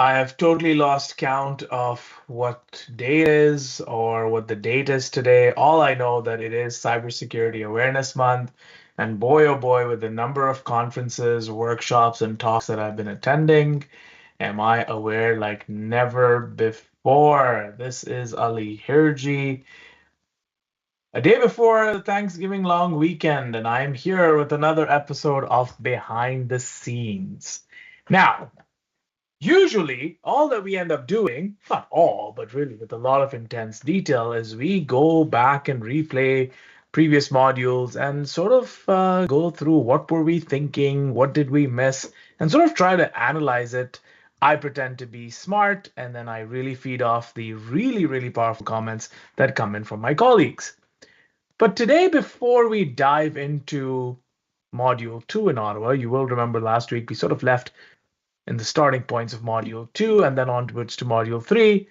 I have totally lost count of what day it is or what the date is today. All I know that it is Cybersecurity Awareness Month. And boy, oh boy, with the number of conferences, workshops, and talks that I've been attending, am I aware like never before. This is Ali Hirji, a day before the Thanksgiving long weekend, and I'm here with another episode of Behind the Scenes. Now, usually, all that we end up doing, not all, but really with a lot of intense detail, is we go back and replay previous modules and sort of go through what were we thinking, what did we miss, and sort of try to analyze it. I pretend to be smart, and then I really feed off the really, really powerful comments that come in from my colleagues. But today, before we dive into Module 2 in Ottawa, you will remember last week we sort of left in the starting points of Module 2 and then onwards to Module 3,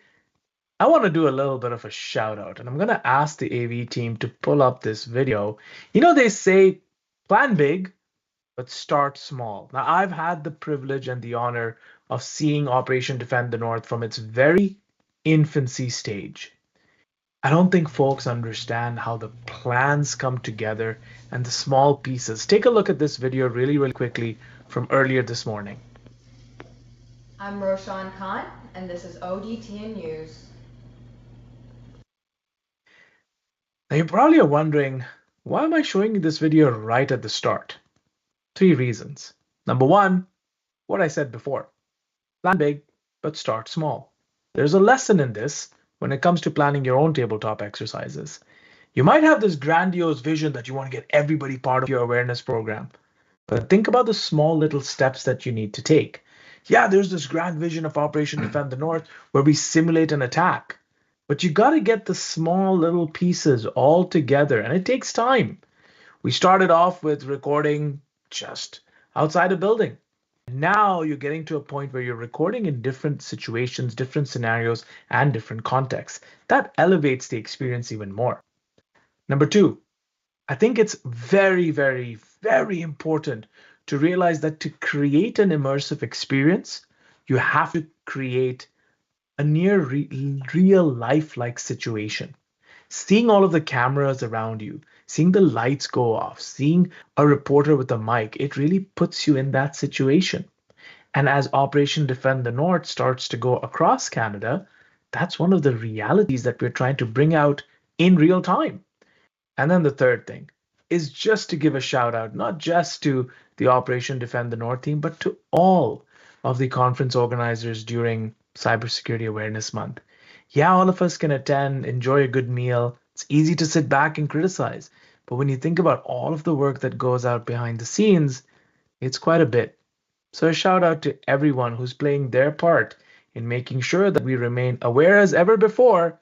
I want to do a little bit of a shout out. And I'm going to ask the AV team to pull up this video. You know, they say plan big, but start small. Now, I've had the privilege and the honor of seeing Operation Defend the North from its very infancy stage. I don't think folks understand how the plans come together and the small pieces. Take a look at this video really, really quickly from earlier this morning. I'm Roshan Khan, and this is ODTN News. Now you probably are wondering, why am I showing you this video right at the start? 3 reasons. Number 1, what I said before. Plan big, but start small. There's a lesson in this when it comes to planning your own tabletop exercises. You might have this grandiose vision that you want to get everybody part of your awareness program, but think about the small little steps that you need to take. Yeah, there's this grand vision of Operation Defend the North where we simulate an attack. But you got to get the small little pieces all together, and it takes time. We started off with recording just outside a building. Now you're getting to a point where you're recording in different situations, different scenarios, and different contexts. That elevates the experience even more. Number 2, I think it's very, very, very important to realize that to create an immersive experience, you have to create a near real life-like situation. Seeing all of the cameras around you, seeing the lights go off, seeing a reporter with a mic, it really puts you in that situation. And as Operation Defend the North starts to go across Canada, that's one of the realities that we're trying to bring out in real time. And then the third thing is just to give a shout out, not just to the Operation Defend the North team, but to all of the conference organizers during Cybersecurity Awareness Month. Yeah, all of us can attend, enjoy a good meal. It's easy to sit back and criticize. But when you think about all of the work that goes out behind the scenes, it's quite a bit. So a shout out to everyone who's playing their part in making sure that we remain aware as ever before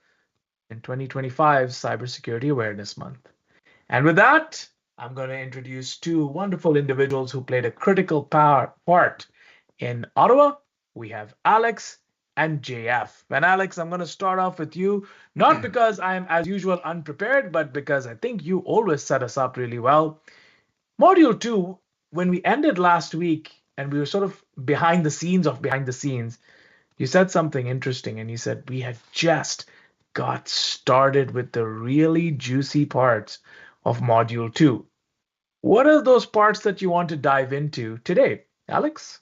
in 2025 Cybersecurity Awareness Month. And with that, I'm going to introduce 2 wonderful individuals who played a critical part in Ottawa. We have Alex and JF. And Alex, I'm going to start off with you, not because I'm as usual unprepared, but because I think you always set us up really well. Module 2, when we ended last week and we were sort of behind the scenes, you said something interesting and you said we had just got started with the really juicy parts of Module 2. What are those parts that you want to dive into today, Alex?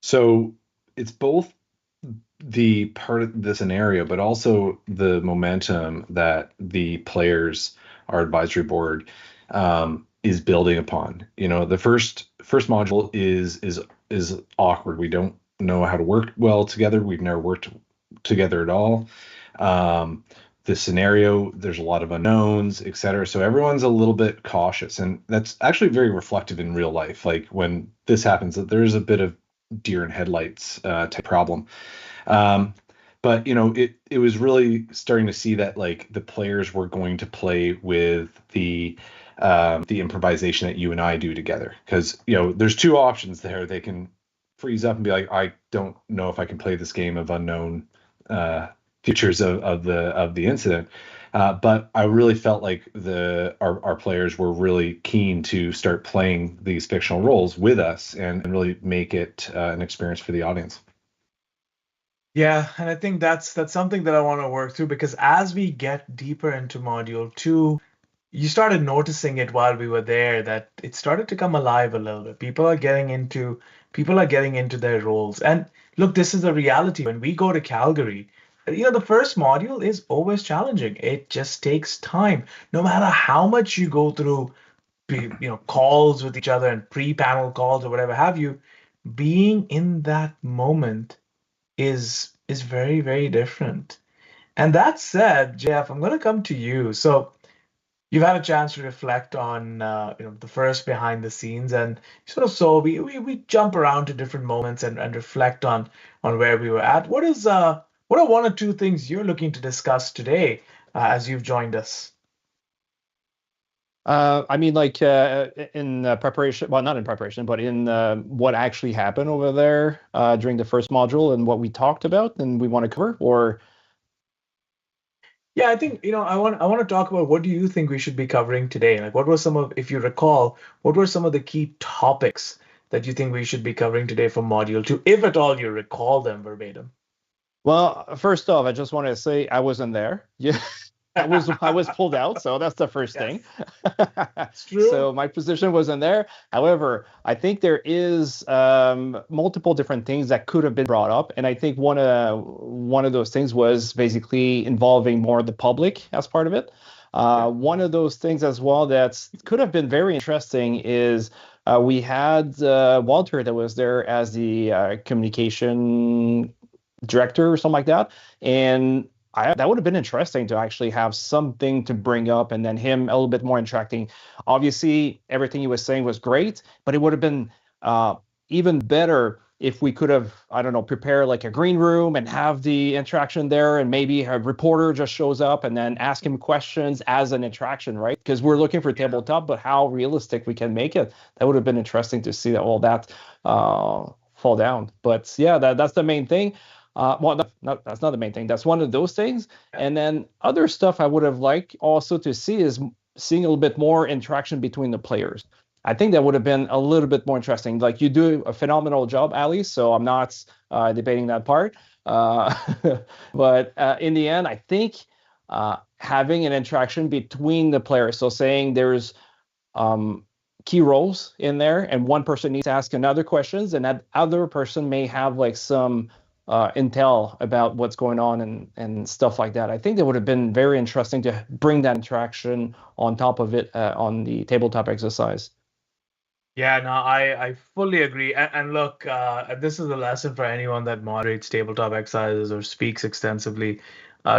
So it's both the part of the scenario, but also the momentum that the players, our advisory board, is building upon. You know, the first module is awkward. We don't know how to work well together. We've never worked together at all. The scenario, there's a lot of unknowns, et cetera. So everyone's a little bit cautious, and that's actually very reflective in real life. Like when this happens, that there's a bit of deer in headlights type problem. But you know, it was really starting to see that like the players were going to play with the improvisation that you and I do together, because you know there's 2 options there. They can freeze up and be like, I don't know if I can play this game of unknown features of the incident. But I really felt like our players were really keen to start playing these fictional roles with us and really make it an experience for the audience. Yeah, and I think that's something that I want to work through because as we get deeper into module two, you started noticing it while we were there that it started to come alive a little bit. People are getting into their roles. And look, this is a reality. When we go to Calgary, the first module is always challenging. It just takes time. No matter how much you go through, calls with each other and pre-panel calls or whatever have you, being in that moment is very, very different. And that said, Jeff, I'm going to come to you. So you've had a chance to reflect on the first behind the scenes and sort of so we jump around to different moments and reflect on where we were at. What are one or two things you're looking to discuss today as you've joined us? I mean, like in preparation, well, not in preparation, but in what actually happened over there during the first module and what we talked about and we want to cover, or Yeah, I think I want to talk about what do you think we should be covering today? Like what were some of, if you recall, what were some of the key topics that you think we should be covering today for module two, if at all you recall them verbatim? well, first off, I just want to say I wasn't there. Yeah, I was pulled out, so that's the first Yes, thing. it's true. So my position wasn't there. However, I think there is multiple different things that could have been brought up, and I think one of those things was basically involving more of the public as part of it. Okay. One of those things as well that could have been very interesting is we had Walter that was there as the communication director or something like that. And that would have been interesting to actually have something to bring up and then him a little bit more interacting. Obviously, everything he was saying was great, but it would have been even better if we could have, I don't know, prepare like a green room and have the interaction there, and maybe a reporter just shows up and then ask him questions as an interaction, right? Because we're looking for Yeah. tabletop, but how realistic we can make it. That would have been interesting to see that all that fall down. But yeah, that's the main thing. Well, that's not the main thing. That's one of those things. Yeah. And then other stuff I would have liked also to see is seeing a little bit more interaction between the players. I think that would have been a little bit more interesting. Like you do a phenomenal job, Ali. So I'm not debating that part. Uh, but in the end, I think having an interaction between the players. So saying there's um, key roles in there, and one person needs to ask another questions, and that other person may have like some intel about what's going on and stuff like that. I think that would have been very interesting to bring that interaction on top of it on the tabletop exercise. Yeah, no, I fully agree. And look, this is a lesson for anyone that moderates tabletop exercises or speaks extensively.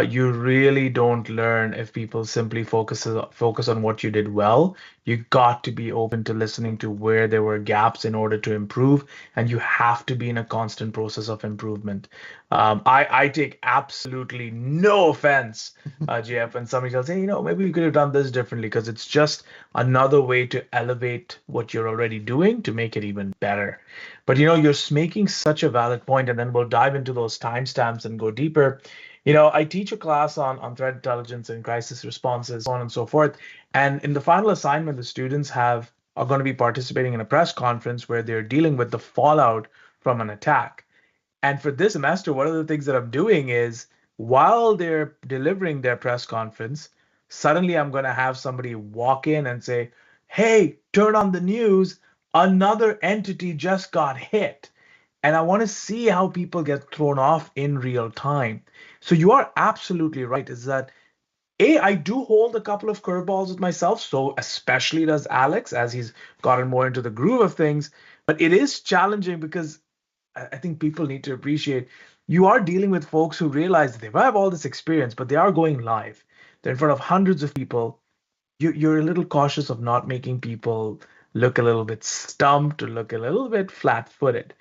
You really don't learn if people simply focus on what you did well. You got to be open to listening to where there were gaps in order to improve, and you have to be in a constant process of improvement. I take absolutely no offense, GF, when somebody tells, hey, maybe we could have done this differently, because it's just another way to elevate what you're already doing to make it even better. But you're making such a valid point, and then we'll dive into those timestamps and go deeper. I teach a class on threat intelligence and crisis responses, so on and so forth. And in the final assignment, the students are going to be participating in a press conference where they're dealing with the fallout from an attack. And for this semester, one of the things that I'm doing is while they're delivering their press conference, suddenly I'm going to have somebody walk in and say, hey, turn on the news. Another entity just got hit. And I want to see how people get thrown off in real time. So you are absolutely right, is that I do hold a couple of curveballs with myself, so especially does Alex as he's gotten more into the groove of things. But it is challenging because I think people need to appreciate you are dealing with folks who realize they have all this experience, but they are going live. They're in front of hundreds of people. You're a little cautious of not making people look a little bit stumped or look a little bit flat-footed.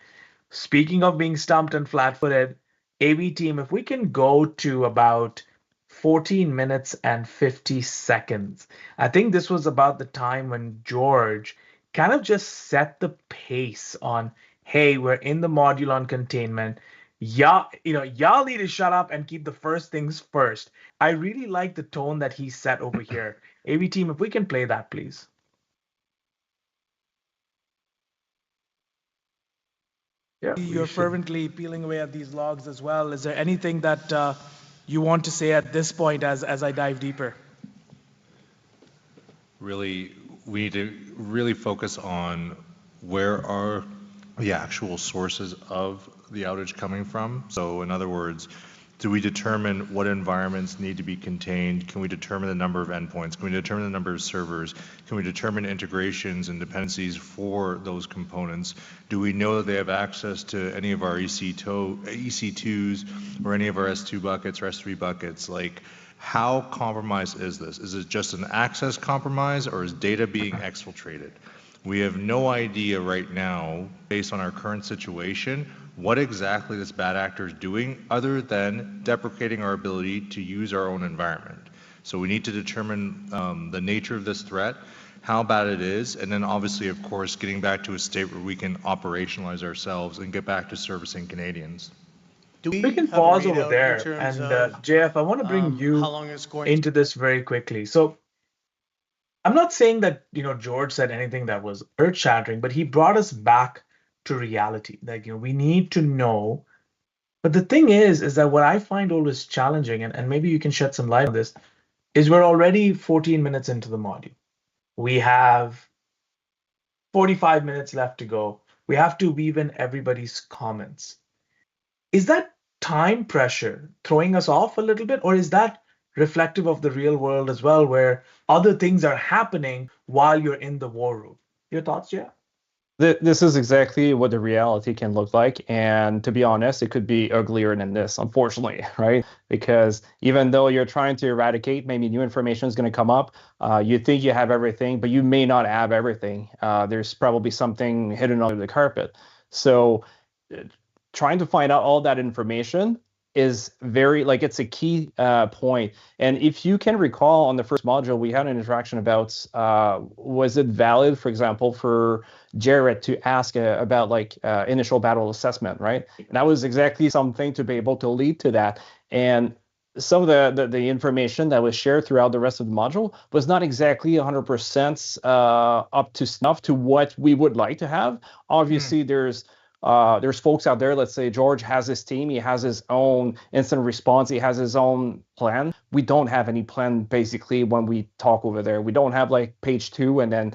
Speaking of being stumped and flat-footed, AV team, if we can go to about 14 minutes and 50 seconds. I think this was about the time when George kind of just set the pace on, hey, we're in the module on containment. Y'all need to shut up and keep the first things first. I really like the tone that he set over here. AV team, if we can play that, please. Yeah, You're fervently peeling away at these logs as well. Is there anything that you want to say at this point as I dive deeper? Really, we need to really focus on where are the actual sources of the outage coming from. So in other words, do we determine what environments need to be contained? Can we determine the number of endpoints? Can we determine the number of servers? Can we determine integrations and dependencies for those components? Do we know that they have access to any of our EC2s or any of our S2 buckets or S3 buckets? Like, how compromised is this? Is it just an access compromise, or is data being exfiltrated? We have no idea right now, based on our current situation, what exactly this bad actor is doing other than deprecating our ability to use our own environment. So we need to determine the nature of this threat, how bad it is, and then obviously, of course, getting back to a state where we can operationalize ourselves and get back to servicing Canadians. Do we we can have a pause over readout in there. terms And of JF, I want to bring how you long it's going to? into this very quickly. So I'm not saying that, George said anything that was earth-shattering, but he brought us back to reality. Like, we need to know. But the thing is that what I find always challenging, and maybe you can shed some light on this, is we're already 14 minutes into the module. We have 45 minutes left to go. We have to weave in everybody's comments. Is that time pressure throwing us off a little bit, or is that reflective of the real world as well, where other things are happening while you're in the war room? Your thoughts, yeah? This is exactly what the reality can look like. And to be honest, it could be uglier than this, unfortunately, right? Because even though you're trying to eradicate, maybe new information is going to come up. You think you have everything, but you may not have everything. There's probably something hidden under the carpet. So trying to find out all that information is very, like, it's a key point. And if you can recall, on the first module, we had an interaction about was it valid, for example, for Jared to ask about initial battle assessment, right? And that was exactly something to be able to lead to that. And some of the information that was shared throughout the rest of the module was not exactly 100% up to snuff to what we would like to have. Obviously, there's folks out there, let's say George has his team, he has his own instant response, he has his own plan. We don't have any plan basically when we talk over there. We don't have like page 2 and then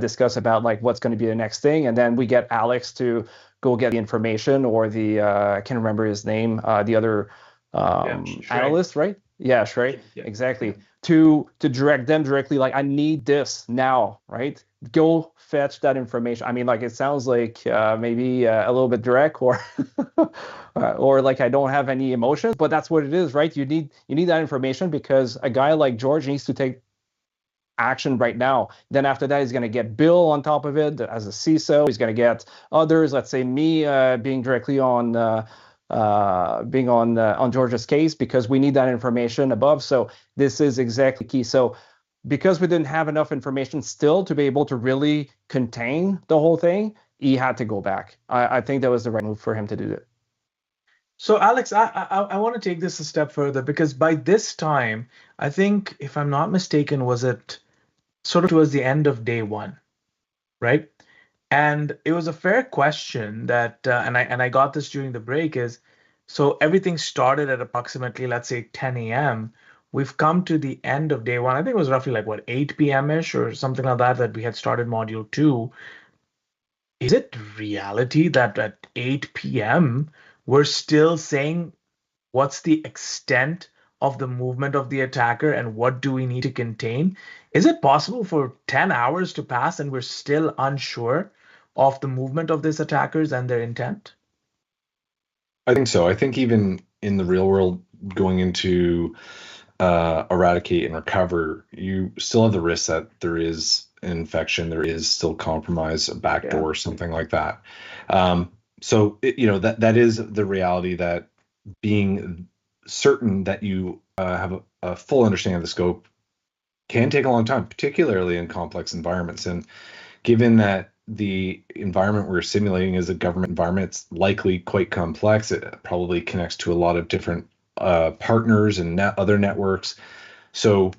discuss about like what's going to be the next thing. And then we get Alex to go get the information, or the, I can't remember his name, the other analyst, right? Yeah, Shrey, yeah. Exactly. To direct them directly, like, I need this now, right? Go fetch that information. I mean, like, it sounds like maybe a little bit direct, or or like I don't have any emotions, but that's what it is, right? You need that information because a guy like George needs to take action right now. Then after that, he's going to get Bill on top of it as a CISO. He's going to get others, let's say me being directly on George's case, because we need that information above. So this is exactly key. So because we didn't have enough information still to be able to really contain the whole thing, he had to go back. I think that was the right move for him to do it. So Alex, I want to take this a step further, because by this time, I think, if I'm not mistaken, was it sort of towards the end of day 1, right? And it was a fair question that, and I got this during the break, is, so everything started at approximately, let's say, 10 a.m. We've come to the end of day 1. I think it was roughly like, what, 8 p.m.-ish or something like that we had started module 2. Is it reality that at 8 p.m. we're still saying what's the extent of the movement of the attacker and what do we need to contain? Is it possible for 10 hours to pass and we're still unsure of the movement of these attackers and their intent? I think so. I think even in the real world, going into eradicate and recover, you still have the risk that there is an infection, there is still compromise, a backdoor, something like that. So that is the reality, that being certain that you have a full understanding of the scope can take a long time, particularly in complex environments. And given that the environment we're simulating is a government environment, it's likely quite complex. It probably connects to a lot of different partners and other networks. So,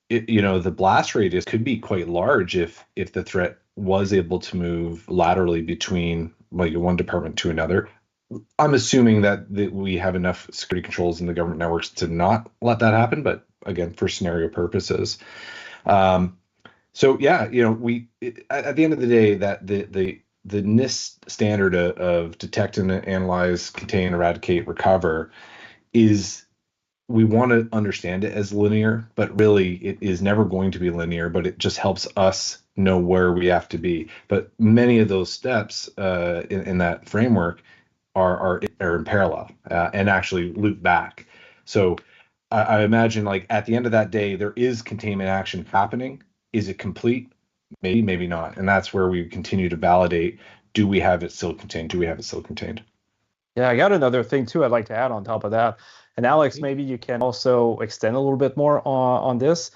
the blast radius could be quite large if the threat was able to move laterally between like one department to another. I'm assuming that we have enough security controls in the government networks to not let that happen, but again, for scenario purposes. So yeah, at the end of the day, that the NIST standard of detect and analyze, contain, eradicate, recover is, we want to understand it as linear, but really it is never going to be linear, but it just helps us know where we have to be. But many of those steps in that framework are in parallel and actually loop back. So I imagine like at the end of that day, there is containment action happening. Is it complete? Maybe, maybe not. And that's where we continue to validate, do we have it still contained? Do we have it still contained? Yeah, I got another thing too I'd like to add on top of that. And Alex, maybe you can also extend a little bit more on this.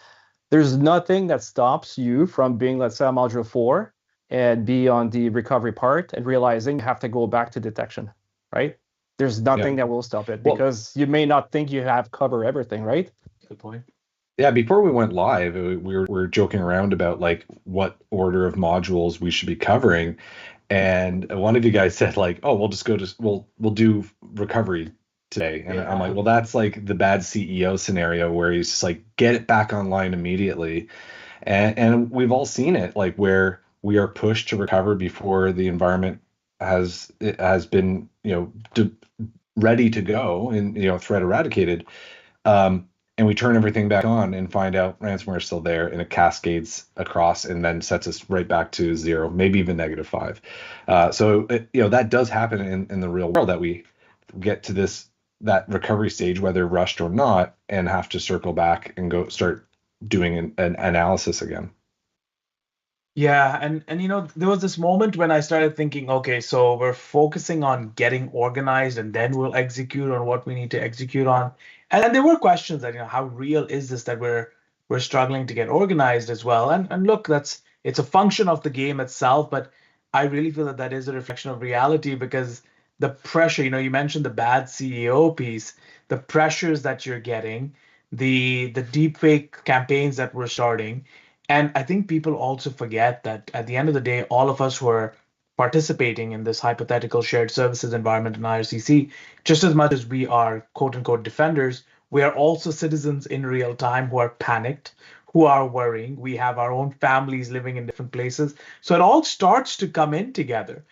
There's nothing that stops you from being, let's say, on module 4 and be on the recovery part and realizing you have to go back to detection, right? There's nothing that will stop it because you may not think you have cover everything, right? Good point. Yeah, before we went live, we were joking around about like what order of modules we should be covering, and one of you guys said like, "Oh, we'll just we'll do recovery today," and I'm like, "Well, that's like the bad CEO scenario where he's just like get it back online immediately," and we've all seen it like where we are pushed to recover before the environment has been ready to go and threat eradicated. And we turn everything back on and find out ransomware is still there, and it cascades across and then sets us right back to 0, maybe even -5. So that does happen in the real world, that we get to that recovery stage, whether rushed or not, and have to circle back and go start doing an analysis again. Yeah, and there was this moment when I started thinking, okay, so we're focusing on getting organized and then we'll execute on what we need to execute on. And there were questions that, how real is this that we're struggling to get organized as well? And look, it's a function of the game itself, but I really feel that that is a reflection of reality, because the pressure, you mentioned the bad CEO piece, the pressures that you're getting, the deepfake campaigns that we're starting. And I think people also forget that at the end of the day, all of us who are participating in this hypothetical shared services environment in IRCC, just as much as we are quote unquote defenders, we are also citizens in real time who are panicked, who are worrying. We have our own families living in different places. So it all starts to come in together.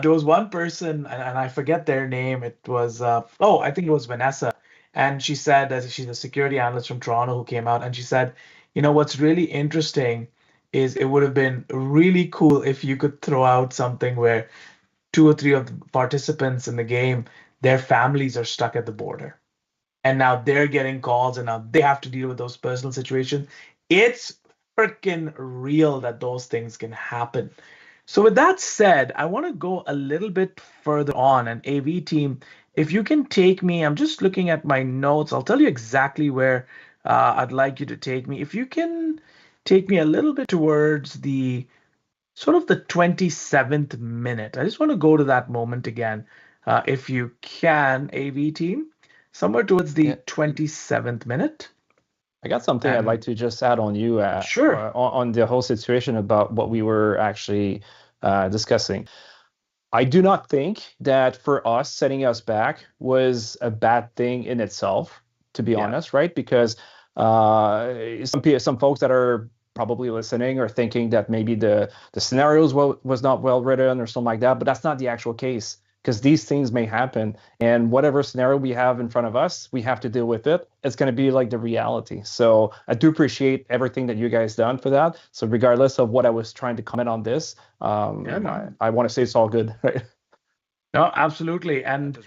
There was one person, and I forget their name. It was, I think it was Vanessa. And she said that she's a security analyst from Toronto who came out, and she said, what's really interesting is it would have been really cool if you could throw out something where 2 or 3 of the participants in the game, their families are stuck at the border. And now they're getting calls and now they have to deal with those personal situations. It's freaking real that those things can happen. So with that said, I want to go a little bit further on. And AV team, if you can take me, I'm just looking at my notes. I'll tell you exactly where I'd like you to take me. If you can take me a little bit towards the sort of the 27th minute. I just want to go to that moment again. If you can, AV team, somewhere towards the 27th minute. I got something I'd like to just add on you Sure. On the whole situation about what we were actually discussing. I do not think that for us, setting us back was a bad thing in itself, to be honest, right? Because some folks that are probably listening or thinking that maybe the scenarios was not well written or something like that, but that's not the actual case, because these things may happen, and whatever scenario we have in front of us, we have to deal with it. It's going to be like the reality. So I do appreciate everything that you guys done for that. So regardless of what I was trying to comment on this, I want to say it's all good, right? No, absolutely. And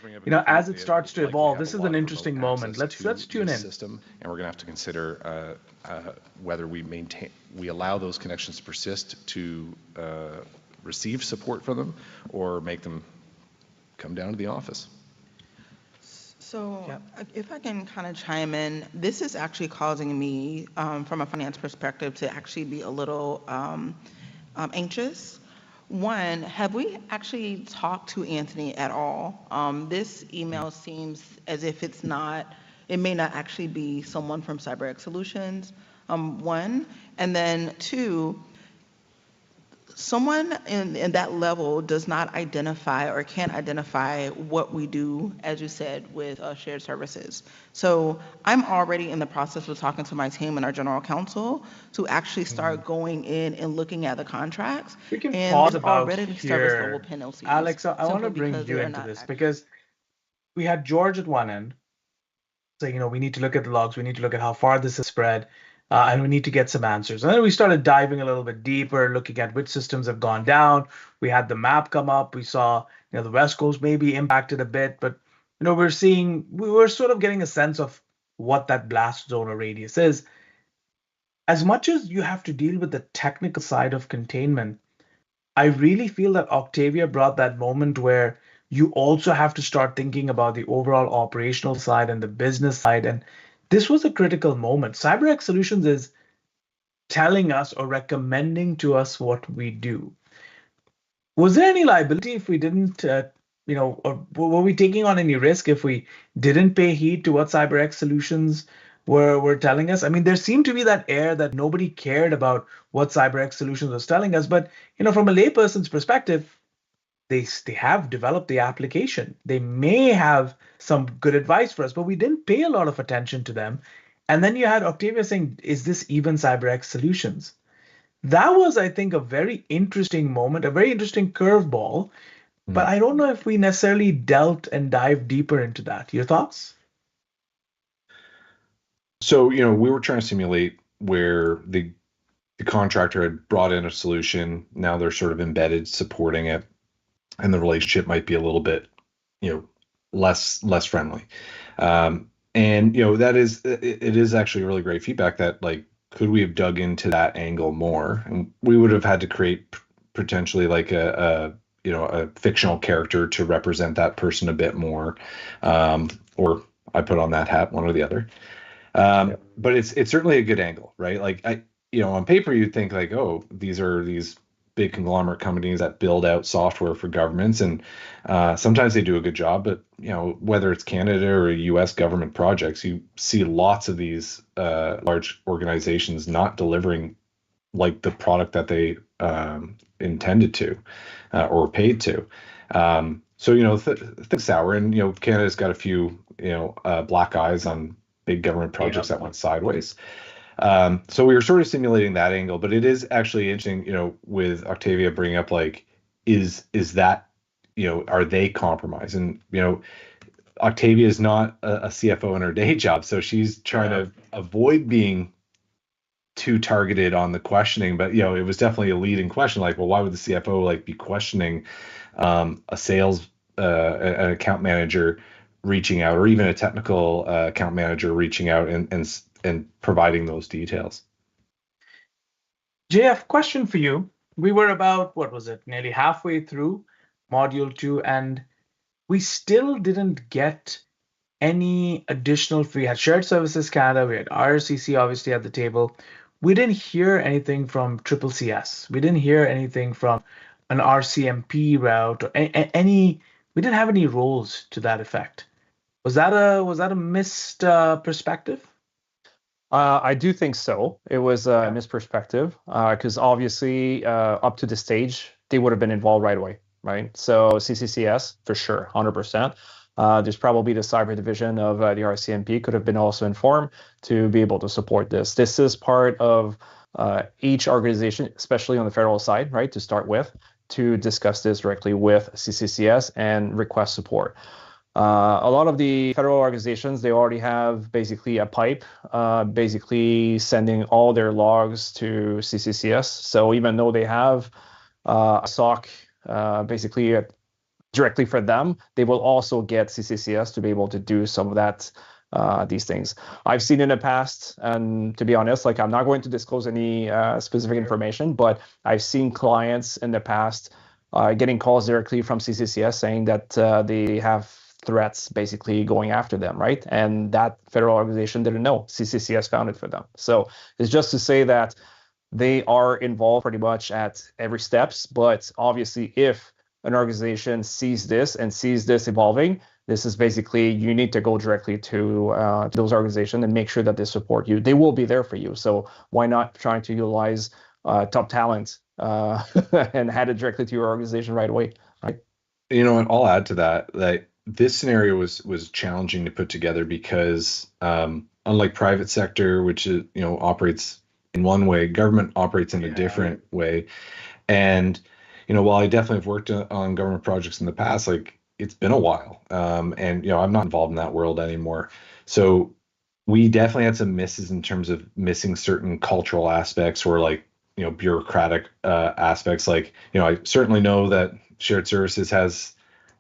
as it starts to evolve, this is an interesting moment. Let's tune in. System, and we're going to have to consider whether we allow those connections to persist to receive support from them, or make them come down to the office. So if I can kind of chime in, this is actually causing me, from a finance perspective, to actually be a little anxious. One, have we actually talked to Anthony at all? This email seems as if it may not actually be someone from siberX Solutions, one. And then two, someone in that level does not identify or can't identify what we do, as you said, with shared services. So I'm already in the process of talking to my team and our general counsel to actually start going in and looking at the contracts. We can And pause there's about already service level here. penalties Alex, I want to simply bring because you they are into not this actually. because we had George at one end saying, we need to look at the logs, we need to look at how far this has spread, and we need to get some answers. And then we started diving a little bit deeper, looking at which systems have gone down. We had the map come up. We saw, the West Coast may be impacted a bit, but we were sort of getting a sense of what that blast zone or radius is. As much as you have to deal with the technical side of containment, I really feel that Octavia brought that moment where you also have to start thinking about the overall operational side and the business side. And this was a critical moment. CyberX Solutions is telling us or recommending to us what we do. Was there any liability if we didn't, or were we taking on any risk if we didn't pay heed to what CyberX Solutions were telling us? I mean, there seemed to be that air that nobody cared about what CyberX Solutions was telling us. But, from a layperson's perspective, they have developed the application. They may have some good advice for us, but we didn't pay a lot of attention to them. And then you had Octavia saying, is this even CyberX Solutions? That was, I think, a very interesting moment, a very interesting curveball. But I don't know if we necessarily dealt and dived deeper into that. Your thoughts? So, we were trying to simulate where the contractor had brought in a solution. Now they're sort of embedded supporting it, and the relationship might be a little bit, less friendly. And it is actually really great feedback that, like, could we have dug into that angle more? And we would have had to create potentially like a fictional character to represent that person a bit more, or I put on that hat, one or the other. But it's certainly a good angle, right? Like, on paper you'd think like, oh, these are these big conglomerate companies that build out software for governments, and sometimes they do a good job, but whether it's Canada or US government projects, you see lots of these large organizations not delivering like the product that they intended to or paid to. So things sour, and Canada's got a few black eyes on big government projects that went sideways. So we were sort of simulating that angle, but it is actually interesting, with Octavia bringing up like, is that, are they compromised? And, Octavia is not a CFO in her day job, so she's trying to avoid being too targeted on the questioning, but it was definitely a leading question. Like, well, why would the CFO like be questioning a sales, an account manager reaching out, or even a technical account manager reaching out and providing those details? JF, question for you. We were about, what was it, nearly halfway through module 2, and we still didn't get any additional. We had Shared Services Canada, we had RCC obviously at the table. We didn't hear anything from CCCS. We didn't hear anything from an RCMP route or any. We didn't have any roles to that effect. Was that a missed perspective? I do think so. It was a misperspective because obviously up to the stage, they would have been involved right away, right? So CCCS, for sure, 100%. There's probably the cyber division of the RCMP could have been also informed to be able to support this. This is part of each organization, especially on the federal side, right, to start with, to discuss this directly with CCCS and request support. A lot of the federal organizations, they already have basically a pipe, basically sending all their logs to CCCS. So even though they have a SOC basically directly for them, they will also get CCCS to be able to do some of that, these things. I've seen in the past, and to be honest, like I'm not going to disclose any specific information, but I've seen clients in the past getting calls directly from CCCS saying that they have threats basically going after them, right? And that federal organization didn't know. CCCS found it for them. So it's just to say that they are involved pretty much at every steps, but obviously if an organization sees this and sees this evolving, this is basically, you need to go directly to those organizations and make sure that they support you. They will be there for you. So why not trying to utilize top talent and had it directly to your organization right away. Right? You know what? I'll add to that. That this scenario was challenging to put together because unlike private sector, which is operates in one way, government operates in a different way. And while I definitely have worked on government projects in the past, like it's been a while, and I'm not involved in that world anymore. So we definitely had some misses in terms of missing certain cultural aspects or like bureaucratic aspects. Like I certainly know that shared services has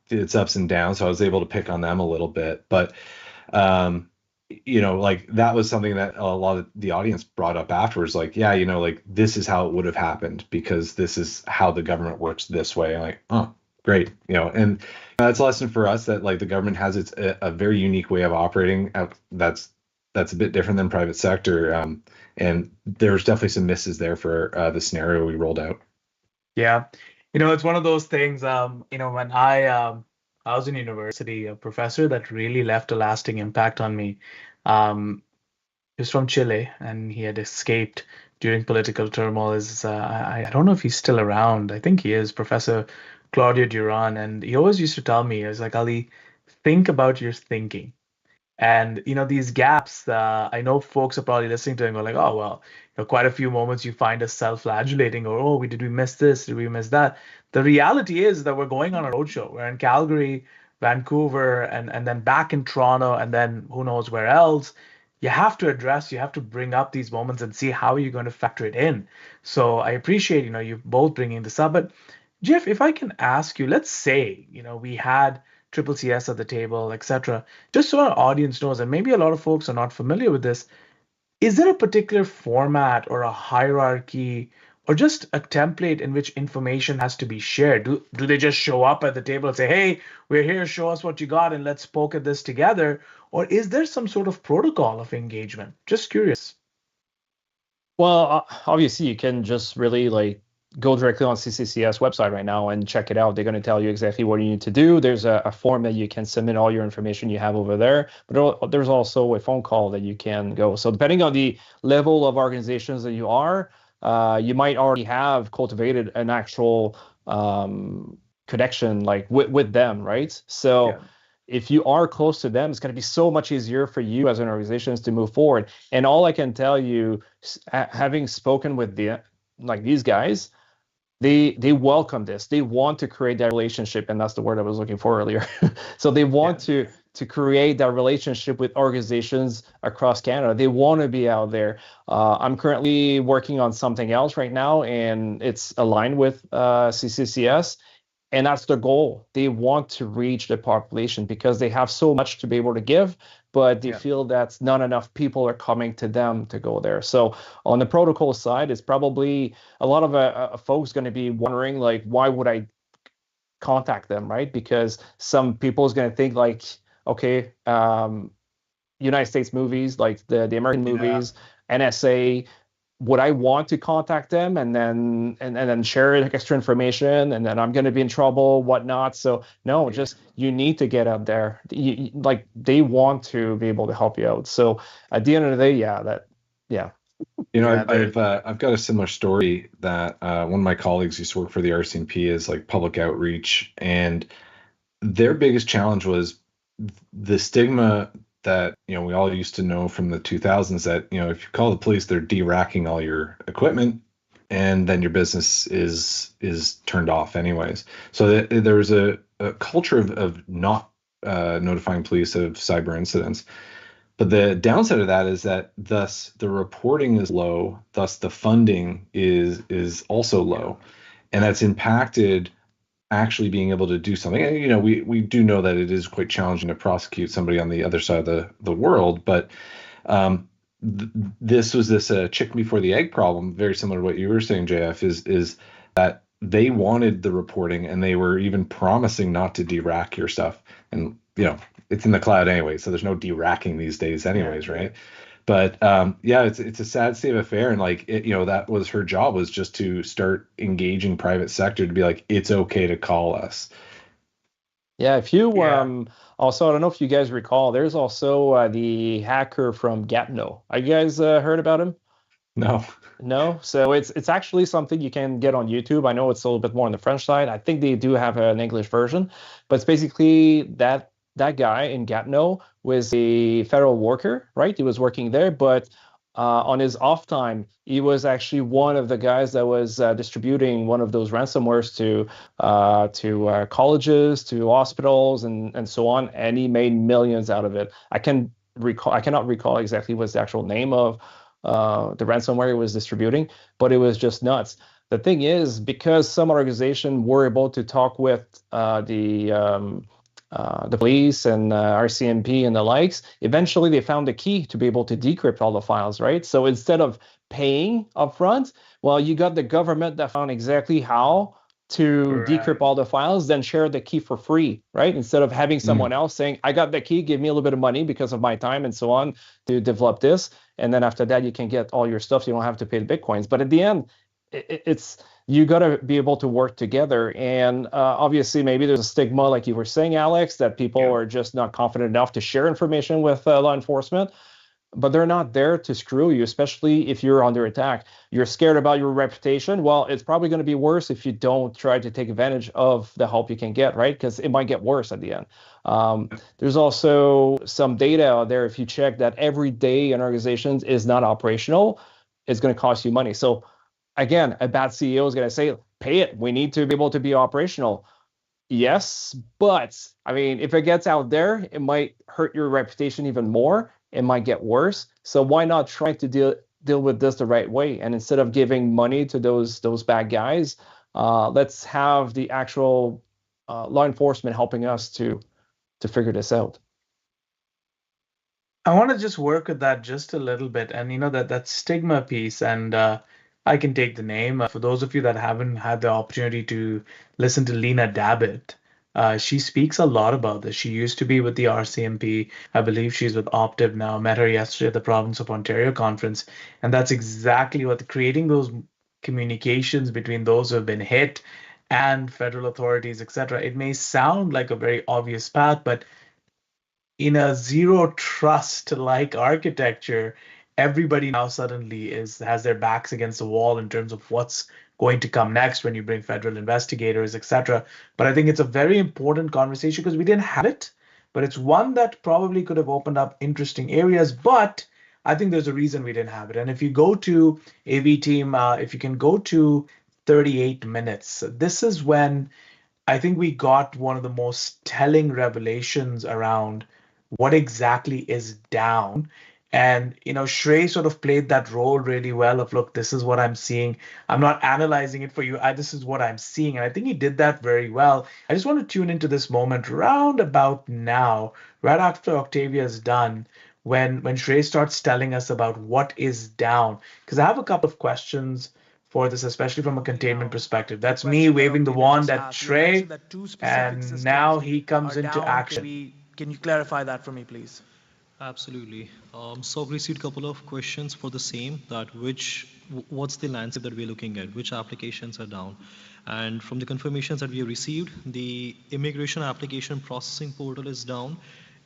its ups and downs, so I was able to pick on them a little bit. But like that was something that a lot of the audience brought up afterwards. Like, yeah, like this is how it would have happened because this is how the government works this way. I'm like, oh, great, and that's a lesson for us that like the government has a very unique way of operating. That's a bit different than private sector. And there's definitely some misses there for the scenario we rolled out. Yeah. It's one of those things, when I was in university, a professor that really left a lasting impact on me, he was from Chile and he had escaped during political turmoil. I don't know if he's still around. I think he is, Professor Claudio Duran. And he always used to tell me, he was like, Ali, think about your thinking. And these gaps, I know folks are probably listening to it and go like, oh well, quite a few moments you find us self-flagellating, or oh, did we miss this? Did we miss that? The reality is that we're going on a roadshow. We're in Calgary, Vancouver, and then back in Toronto, and then who knows where else. You have to you have to bring up these moments and see how you're going to factor it in. So I appreciate, you both bringing this up. But Jeff, if I can ask you, let's say, we had Triple CS at the table, etc. Just so our audience knows, and maybe a lot of folks are not familiar with this, is there a particular format or a hierarchy or just a template in which information has to be shared? Do they just show up at the table and say, hey, we're here, show us what you got, and let's poke at this together? Or is there some sort of protocol of engagement? Just curious. Well, obviously, you can just really like go directly on CCCS website right now and check it out. They're going to tell you exactly what you need to do. There's a form that you can submit all your information you have over there, but there's also a phone call that you can go. So depending on the level of organizations that you are, you might already have cultivated an actual connection like with them, right? So. Yeah. If you are close to them, it's going to be so much easier for you as an organization to move forward. And all I can tell you, having spoken with these guys, they welcome this. They want to create that relationship, and that's the word I was looking for earlier. So they want to create that relationship with organizations across Canada. They want to be out there. I'm currently working on something else right now, and it's aligned with CCCS. And that's the goal. They want to reach the population because they have so much to be able to give, but they feel that not enough people are coming to them to go there. So on the protocol side, it's probably a lot of folks going to be wondering, like, why would I contact them, right? Because some people is going to think like, okay, United States movies, like the American movies, NSA, would I want to contact them and then share extra information and then I'm going to be in trouble, whatnot? So no, just you need to get out there. Like they want to be able to help you out. So at the end of the day, I've got a similar story that one of my colleagues used to work for the RCMP is like public outreach, and their biggest challenge was the stigma that we all used to know from the 2000s that if you call the police, they're de-racking all your equipment and then your business is turned off anyways. So there was a culture of not notifying police of cyber incidents. But the downside of that is that thus the reporting is low, thus the funding is also low, and that's impacted actually being able to do something. And, we do know that it is quite challenging to prosecute somebody on the other side of the world, but this was this chicken before the egg problem, very similar to what you were saying, JF, is that they wanted the reporting and they were even promising not to de-rack your stuff. And, it's in the cloud anyway, so there's no de-racking these days anyways, right? But it's a sad state of affair, and like that was her job, was just to start engaging private sector to be like, it's okay to call us. Yeah, if you also, I don't know if you guys recall, there's also the hacker from Gapno. Have you guys heard about him? No. No, so it's actually something you can get on YouTube. I know it's a little bit more on the French side. I think they do have an English version, but it's basically that guy in Gatineau was a federal worker, right? He was working there, but on his off time, he was actually one of the guys that was distributing one of those ransomwares to colleges, to hospitals, and so on, and he made millions out of it. I cannot recall exactly what's the actual name of the ransomware it was distributing, but it was just nuts. The thing is, because some organizations were able to talk with the police and RCMP and the likes, eventually they found the key to be able to decrypt all the files, right? So instead of paying upfront, well, you got the government that found exactly how to decrypt all the files, then share the key for free, right? Instead of having someone else saying, I got the key, give me a little bit of money because of my time and so on to develop this. And then after that, you can get all your stuff. So you don't have to pay the Bitcoins. But at the end, it's you got to be able to work together. And obviously, maybe there's a stigma, like you were saying, Alex, that people are just not confident enough to share information with law enforcement. But they're not there to screw you, especially if you're under attack. You're scared about your reputation. Well, it's probably going to be worse if you don't try to take advantage of the help you can get, right? Because it might get worse at the end. There's also some data out there. If you check that every day an organization is not operational, it's going to cost you money. So again, a bad CEO is going to say, pay it. We need to be able to be operational. Yes, but I mean, if it gets out there, it might hurt your reputation even more. It might get worse. So why not try to deal with this the right way? And instead of giving money to those bad guys, let's have the actual law enforcement helping us to figure this out. I want to just work with that just a little bit, and that stigma piece, and I can take the name. For those of you that haven't had the opportunity to listen to Lena Dabbitt, she speaks a lot about this. She used to be with the RCMP. I believe she's with Optiv now. Met her yesterday at the Province of Ontario conference, and that's exactly what creating those communications between those who have been hit and federal authorities, etc. It may sound like a very obvious path, but in a zero trust like architecture, everybody now suddenly has their backs against the wall in terms of what's going to come next when you bring federal investigators, etc. But I think it's a very important conversation because we didn't have it, but it's one that probably could have opened up interesting areas. But I think there's a reason we didn't have it. And if you go to AV team, if you can go to 38 minutes, this is when I think we got one of the most telling revelations around what exactly is down. And, Shrey sort of played that role really well of, look, this is what I'm seeing. I'm not analyzing it for you. This is what I'm seeing. And I think he did that very well. I just want to tune into this moment round about now, right after Octavia is done, when Shrey starts telling us about what is down. Because I have a couple of questions for this, especially from a containment perspective. That's me waving the wand at Shrey, and now he comes into action. Can you clarify that for me, please? Absolutely. So I've received a couple of questions for the same, that what's the landscape that we're looking at, which applications are down. And from the confirmations that we have received, the immigration application processing portal is down.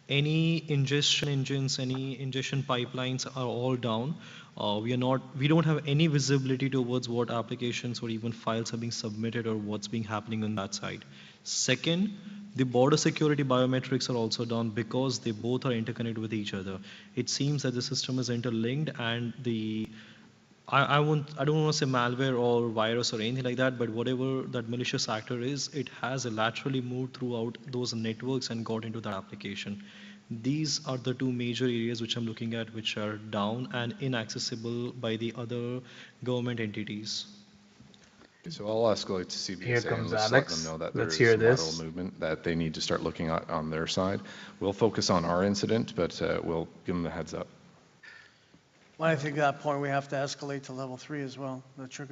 Any ingestion engines, any ingestion pipelines are all down. We don't have any visibility towards what applications or even files are being submitted or what's being happening on that side. Second, the border security biometrics are also down because they both are interconnected with each other. It seems that the system is interlinked, and I don't want to say malware or virus or anything like that, but whatever that malicious actor is, it has laterally moved throughout those networks and got into that application. These are the two major areas which I'm looking at, which are down and inaccessible by the other government entities. So I'll escalate to CBSA Here comes and let's Alex. let them know that Let's there hear is this. lateral movement that they need to start looking at on their side. We'll focus on our incident, but we'll give them the heads up. Well, I think at that point we have to escalate to level 3 as well.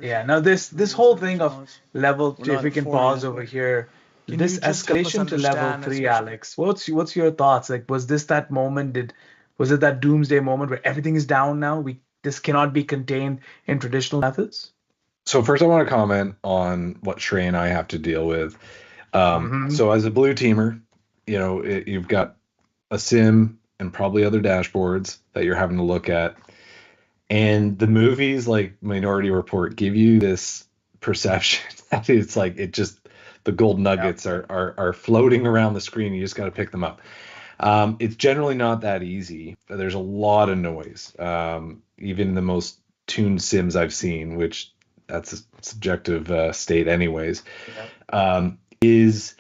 Yeah, now this whole thing of level 2, if we can pause over here, this escalation to level 3, Alex, what's your thoughts? Like, was this that moment? Was it that doomsday moment where everything is down now? This cannot be contained in traditional methods? So first I want to comment on what Shrey and I have to deal with. So as a blue teamer, you've got a SIM and probably other dashboards that you're having to look at. And the movies like Minority Report give you this perception that it's like the gold nuggets are floating around the screen. You just got to pick them up. It's generally not that easy. There's a lot of noise. Even the most tuned sims I've seen, which that's a subjective state anyways, is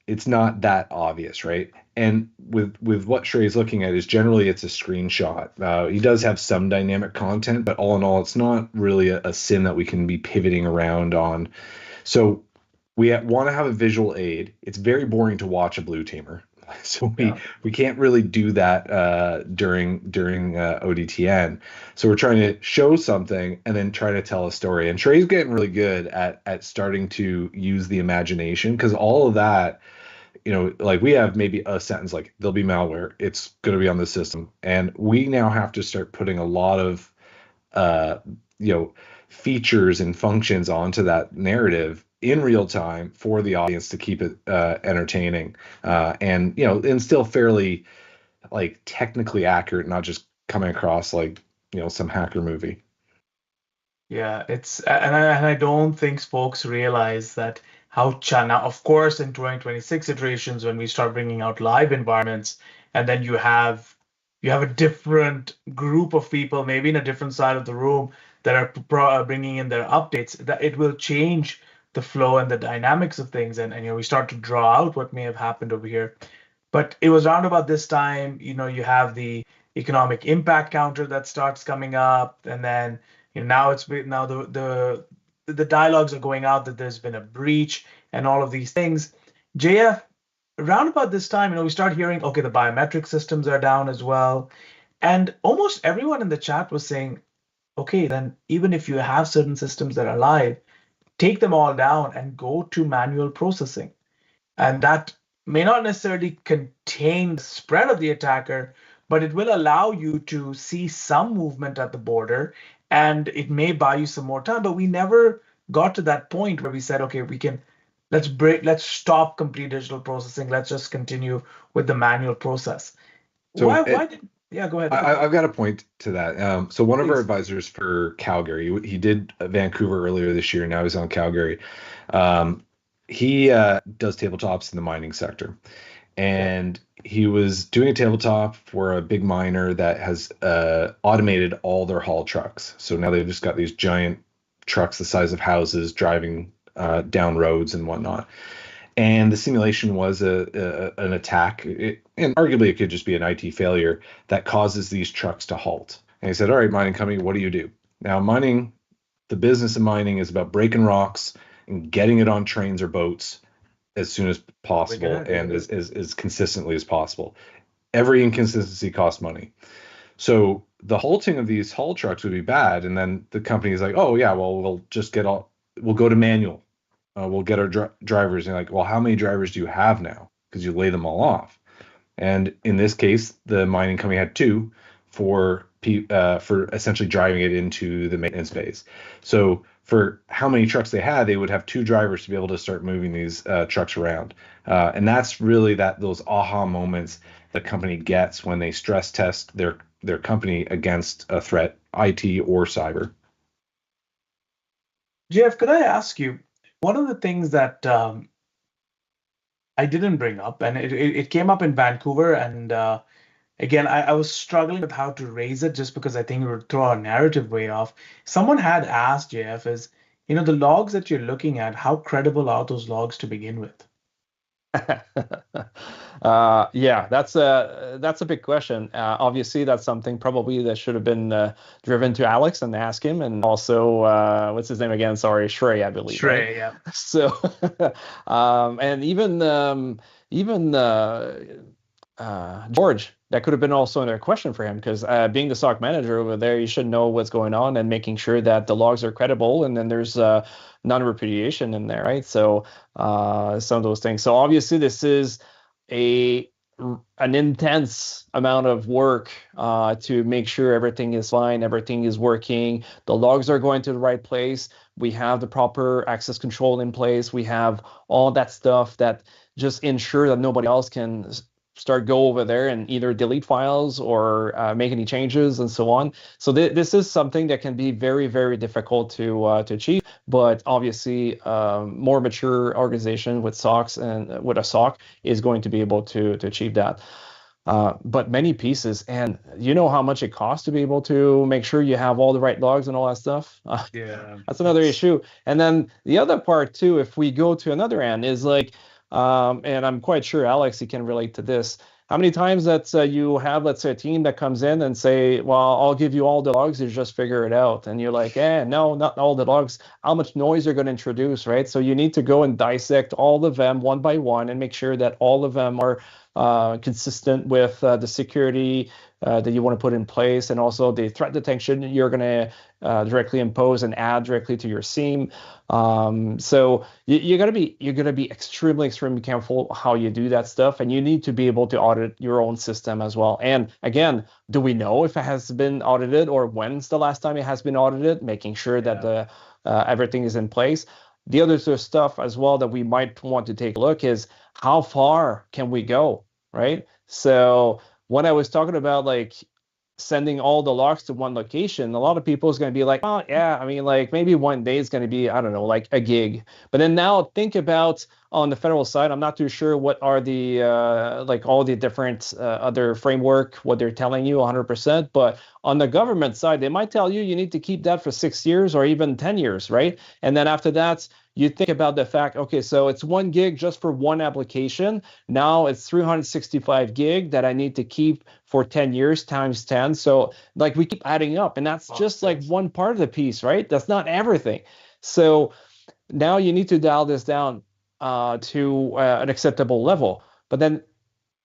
it's not that obvious, right? And with what Shrey's looking at is generally it's a screenshot. He does have some dynamic content, but all in all, it's not really a sim that we can be pivoting around on. So we want to have a visual aid. It's very boring to watch a blue teamer. So we can't really do that during ODTN. So we're trying to show something and then try to tell a story. And Shrey's getting really good at starting to use the imagination, because all of that, like we have maybe a sentence like there'll be malware, it's going to be on the system, and we now have to start putting a lot of features and functions onto that narrative in real time for the audience to keep it entertaining, and still fairly like technically accurate, not just coming across like some hacker movie. Yeah, and I don't think folks realize that now, of course, in 2026 iterations, when we start bringing out live environments, and then you have a different group of people, maybe in a different side of the room, that are bringing in their updates, that it will change the flow and the dynamics of things, and we start to draw out what may have happened over here. But it was around about this time, you have the economic impact counter that starts coming up, and then now the dialogues are going out that there's been a breach and all of these things. JF, around about this time, we start hearing, okay, the biometric systems are down as well, and almost everyone in the chat was saying, okay, then even if you have certain systems that are live, take them all down and go to manual processing. And that may not necessarily contain the spread of the attacker, but it will allow you to see some movement at the border, and it may buy you some more time. But we never got to that point where we said, okay, let's stop complete digital processing. Let's just continue with the manual process. So yeah, go ahead. I've got a point to that. So one of our advisors for Calgary, he did Vancouver earlier this year. Now he's on Calgary. He does tabletops in the mining sector, and he was doing a tabletop for a big miner that has automated all their haul trucks. So now they've just got these giant trucks the size of houses driving down roads and whatnot. And the simulation was an attack, and arguably it could just be an IT failure that causes these trucks to halt. And he said, all right, mining company, what do you do? Now, the business of mining is about breaking rocks and getting it on trains or boats as soon as possible and as consistently as possible. Every inconsistency costs money. So the halting of these haul trucks would be bad. And then the company is like, oh, yeah, well, we'll go to manual. We'll get our drivers. And like, well, how many drivers do you have now? Because you lay them all off. And in this case, the mining company had 2 for essentially driving it into the maintenance bays. So for how many trucks they had, they would have 2 drivers to be able to start moving these trucks around. And that's really those aha moments the company gets when they stress test their company against a threat, IT or cyber. Jeff, could I ask you, one of the things that I didn't bring up, and it came up in Vancouver, and again, I was struggling with how to raise it just because I think it would throw our narrative way off. Someone had asked, Jeff, the logs that you're looking at, how credible are those logs to begin with? Yeah, that's a big question. Obviously, that's something probably that should have been driven to Alex and ask him, and also what's his name again? Sorry, Shrey, I believe. Shrey, right? yeah. So, and even George, that could have been also another question for him, because being the SOC manager over there, you should know what's going on and making sure that the logs are credible, and then there's non-repudiation in there, right? So some of those things. So obviously this is an intense amount of work to make sure everything is fine, everything is working, the logs are going to the right place, we have the proper access control in place, we have all that stuff that just ensure that nobody else can start go over there and either delete files or make any changes and so on. So this is something that can be very, very difficult to achieve. But obviously, more mature organization with SOCs and with a SOC is going to be able to achieve that. But many pieces, and you know how much it costs to be able to make sure you have all the right logs and all that stuff. Yeah, That's another issue. And then the other part too, if we go to another end, is like, and I'm quite sure Alex, you can relate to this. How many times that you have, let's say, a team that comes in and say, well, I'll give you all the logs, you just figure it out. And you're like, no, not all the logs. How much noise you're going to introduce, right? So you need to go and dissect all of them one by one and make sure that all of them are consistent with the security that you want to put in place, and also the threat detection you're going to directly impose and add directly to your SIEM. So you're going to be extremely careful how you do that stuff, and you need to be able to audit your own system as well. And again, do we know if it has been audited, or when's the last time it has been audited? Making sure that the everything is in place. The other sort of stuff as well that we might want to take a look is, how far can we go, right? So when I was talking about like sending all the logs to one location, a lot of people is going to be like, oh yeah, I mean, like maybe one day is going to be, I don't know, like a gig. But then now think about on the federal side, I'm not too sure what are the like all the different other framework, what they're telling you 100%. But on the government side, they might tell you you need to keep that for 6 years or even 10 years, right? And then after that, you think about the fact, okay, so it's 1 gig just for one application. Now it's 365 gig that I need to keep for 10 years times 10. So like we keep adding up, and that's just like one part of the piece, right? That's not everything. So now you need to dial this down to an acceptable level. But then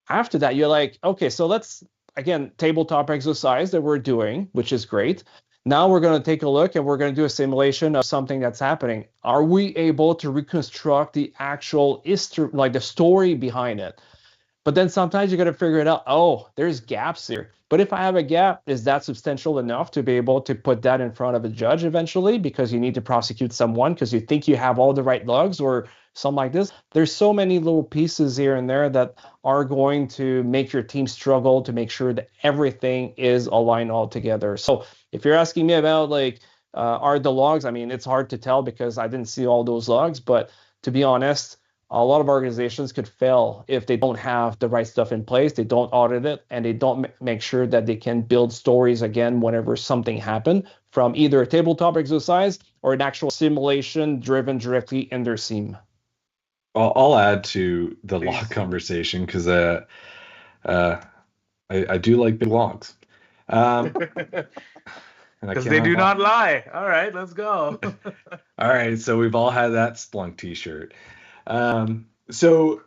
after that, you're like, okay, so let's, again, tabletop exercise that we're doing, which is great. Now we're going to take a look and we're going to do a simulation of something that's happening. Are we able to reconstruct the actual history, like the story behind it? But then sometimes you got to figure it out. Oh, there's gaps here. But if I have a gap, is that substantial enough to be able to put that in front of a judge eventually, because you need to prosecute someone because you think you have all the right logs or something like this? There's so many little pieces here and there that are going to make your team struggle to make sure that everything is aligned all together. So if you're asking me about like, are the logs, I mean, it's hard to tell because I didn't see all those logs, but to be honest, a lot of organizations could fail if they don't have the right stuff in place, they don't audit it, and they don't make sure that they can build stories again whenever something happened from either a tabletop exercise or an actual simulation driven directly in their SIEM. I'll add to the log conversation because I do like big logs. Because they do not lie. All right, let's go. All right, so we've all had that Splunk t-shirt. So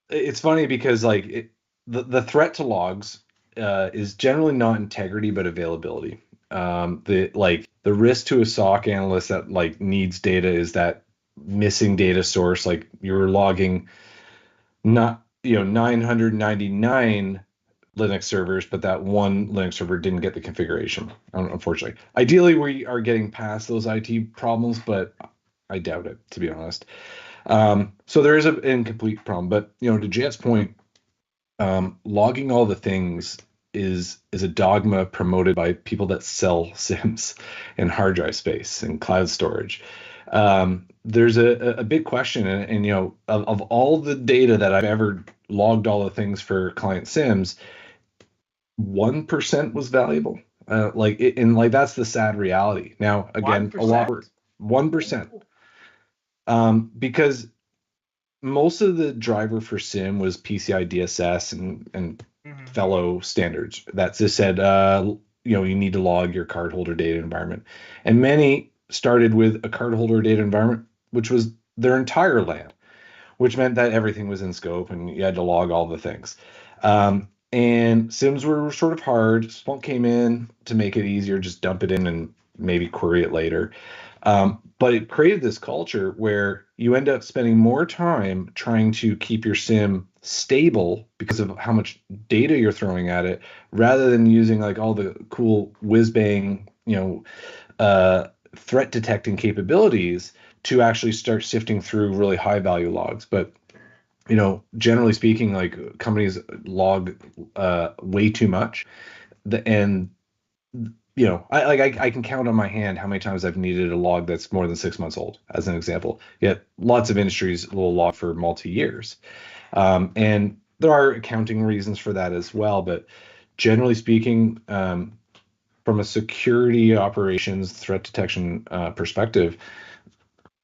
it's funny because like the threat to logs is generally not integrity but availability. The risk to a SOC analyst that like needs data is that missing data source. Like you're logging 999 Linux servers, but that one Linux server didn't get the configuration, unfortunately. Ideally, we are getting past those IT problems, but I doubt it, to be honest. So there is an incomplete problem, but to Jet's point, logging all the things is a dogma promoted by people that sell SIMs and hard drive space and cloud storage. There's a big question, and of all the data that I've ever logged, all the things for client SIMs, 1% was valuable. That's the sad reality. Now, again, 1%. 1%. Because most of the driver for SIM was PCI DSS and fellow standards that just said, you need to log your cardholder data environment. And many started with a cardholder data environment, which was their entire LAN, which meant that everything was in scope and you had to log all the things. And SIMs were sort of hard. Splunk came in to make it easier, just dump it in and maybe query it later. But it created this culture where you end up spending more time trying to keep your SIM stable because of how much data you're throwing at it, rather than using like all the cool whiz-bang, threat detecting capabilities to actually start sifting through really high value logs. But generally speaking, like companies log way too much, and I can count on my hand how many times I've needed a log that's more than 6 months old, as an example. Yet lots of industries will log for multi-years. And there are accounting reasons for that as well. But generally speaking, from a security operations threat detection perspective,